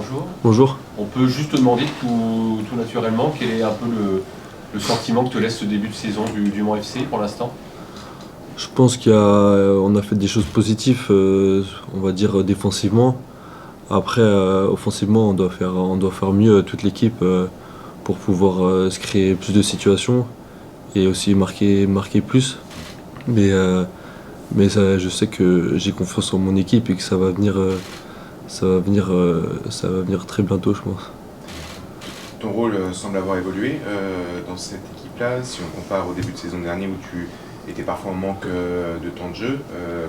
bonjour. Bonjour. On peut juste te demander tout naturellement quel est un peu le sentiment que te laisse ce début de saison du Mans FC pour l'instant? Je pense on a fait des choses positives, on va dire défensivement. Après, offensivement, on doit faire mieux toute l'équipe pour pouvoir se créer plus de situations et aussi marquer plus. Mais, euh, mais je sais que j'ai confiance en mon équipe et que ça va venir très bientôt, je pense. Ton rôle semble avoir évolué dans cette équipe-là. Si on compare au début de saison dernière où tu étais parfois en manque de temps de jeu,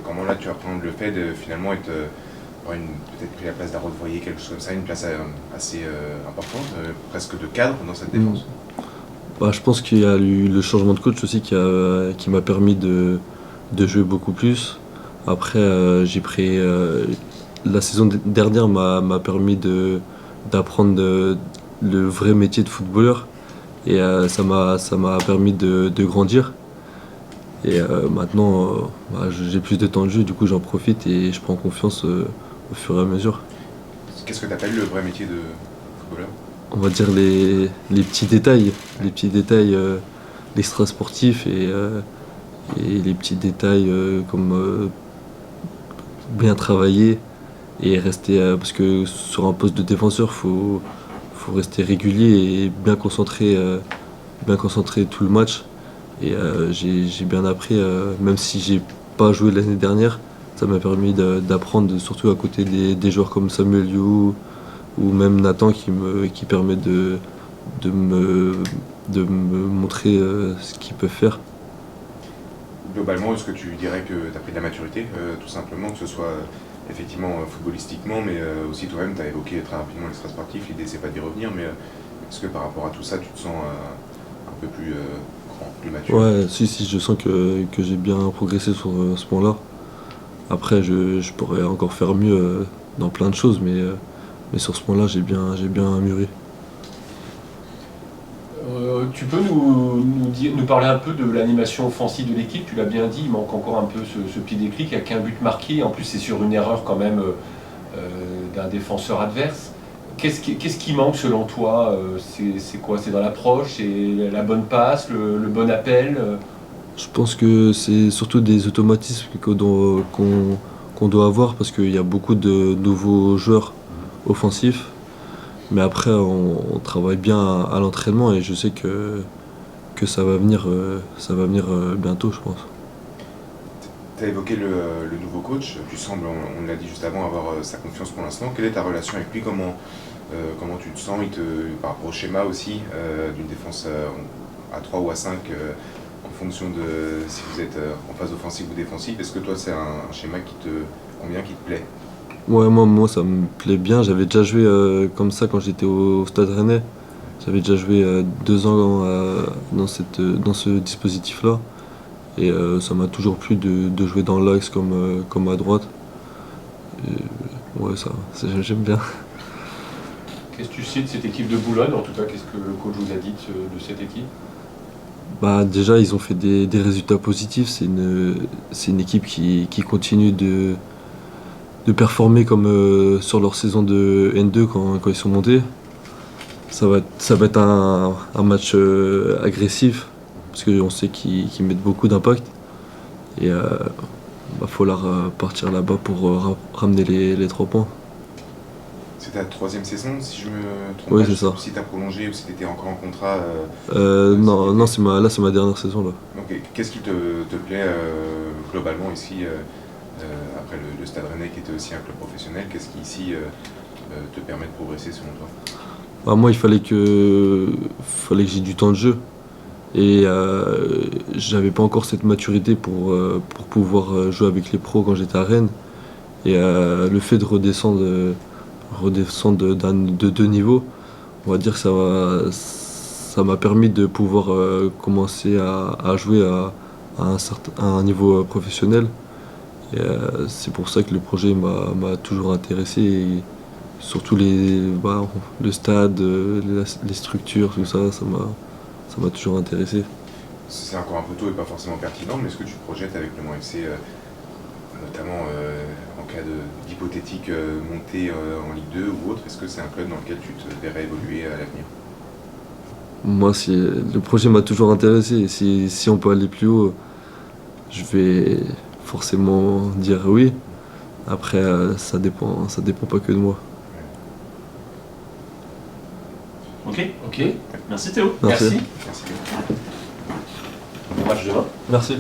comment là tu appréhendes le fait de finalement avoir peut-être pris la place d'Arnaud Voyer, quelque chose comme ça, une place assez importante, presque de cadre dans cette défense? Bah, je pense qu'il y a eu le changement de coach aussi qui m'a permis de jouer beaucoup plus. Après, la saison dernière m'a permis d'apprendre le vrai métier de footballeur et ça m'a permis de grandir. Et maintenant, j'ai plus de temps de jeu, du coup j'en profite et je prends confiance au fur et à mesure. Qu'est-ce que tu appelles le vrai métier de footballeur? On va dire les petits détails l'extra-sportif et les petits détails comme bien travailler et rester parce que sur un poste de défenseur faut rester régulier et bien concentré tout le match et j'ai bien appris même si j'ai pas joué l'année dernière, ça m'a permis d'apprendre surtout à côté des joueurs comme Samuel You ou même Nathan qui permet de me, de me montrer ce qu'ils peuvent faire. Globalement, est-ce que tu dirais que tu as pris de la maturité, tout simplement, que ce soit effectivement footballistiquement, mais aussi toi-même, tu as évoqué très rapidement l'extra-sportif, l'idée c'est pas d'y revenir, mais est-ce que par rapport à tout ça, tu te sens un peu plus grand, plus mature? Ouais, si, je sens que j'ai bien progressé sur ce point-là. Après, je pourrais encore faire mieux dans plein de choses, mais sur ce point-là, j'ai bien mûri. Tu peux nous parler un peu de l'animation offensive de l'équipe? Tu l'as bien dit, il manque encore un peu ce petit déclic, il n'y a qu'un but marqué, en plus c'est sur une erreur quand même d'un défenseur adverse. Qu'est-ce qui manque selon toi? C'est quoi? C'est dans l'approche, c'est la bonne passe, le bon appel? Je pense que c'est surtout des automatismes qu'on doit avoir parce qu'il y a beaucoup de nouveaux joueurs offensifs. Mais après, on travaille bien à l'entraînement et je sais que ça va venir bientôt, je pense. Tu as évoqué le nouveau coach, tu sembles, on l'a dit juste avant, avoir sa confiance pour l'instant. Quelle est ta relation avec lui? Comment tu te sens par rapport au schéma aussi d'une défense à 3 ou à 5 en fonction de si vous êtes en phase offensive ou défensive? Est-ce que toi c'est un schéma qui te convient, qui te plaît? Ouais, moi, ça me plaît bien. J'avais déjà joué comme ça quand j'étais au Stade Rennais. J'avais déjà joué 2 ans dans ce dispositif-là. Et ça m'a toujours plu de jouer dans l'axe comme à droite. Et, ouais, j'aime bien. Qu'est-ce que tu sais de cette équipe de Boulogne? En tout cas, qu'est-ce que le coach vous a dit de cette équipe? Bah, déjà, ils ont fait des résultats positifs. C'est une équipe qui continue de performer comme sur leur saison de N2 quand ils sont montés. Ça va être un match agressif parce qu'on sait qu'ils mettent beaucoup d'impact. Et va falloir partir là-bas pour ramener les 3 points. C'est ta 3e saison, si je me trompe Oui, pas, c'est je sais ça. plus si tu as prolongé ou si tu étais encore en contrat. Non, c'est ma dernière saison là. Donc, qu'est-ce qui te plaît globalement ici, après le Stade Rennais qui était aussi un club professionnel? Qu'est-ce qui ici te permet de progresser selon toi? Bah, moi, il fallait que j'ai du temps de jeu. Et j'avais pas encore cette maturité pour pouvoir jouer avec les pros quand j'étais à Rennes. Et le fait de redescendre de 2 niveaux, on va dire que ça m'a permis de pouvoir commencer à jouer à un niveau professionnel. Et c'est pour ça que le projet m'a toujours intéressé. Et surtout le stade, les structures, tout ça, ça m'a toujours intéressé. C'est encore un peu tôt et pas forcément pertinent, mais est-ce que tu te projettes avec le Mans FC, notamment en en cas d'hypothétique montée en Ligue 2 ou autre, est-ce que c'est un club dans lequel tu te verrais évoluer à l'avenir? Moi, le projet m'a toujours intéressé. Et si on peut aller plus haut, je vais forcément dire oui. Après, ça dépend pas que de moi. Ok, Ok, merci Théo. Merci. merci. Merci. Bon match demain. Merci.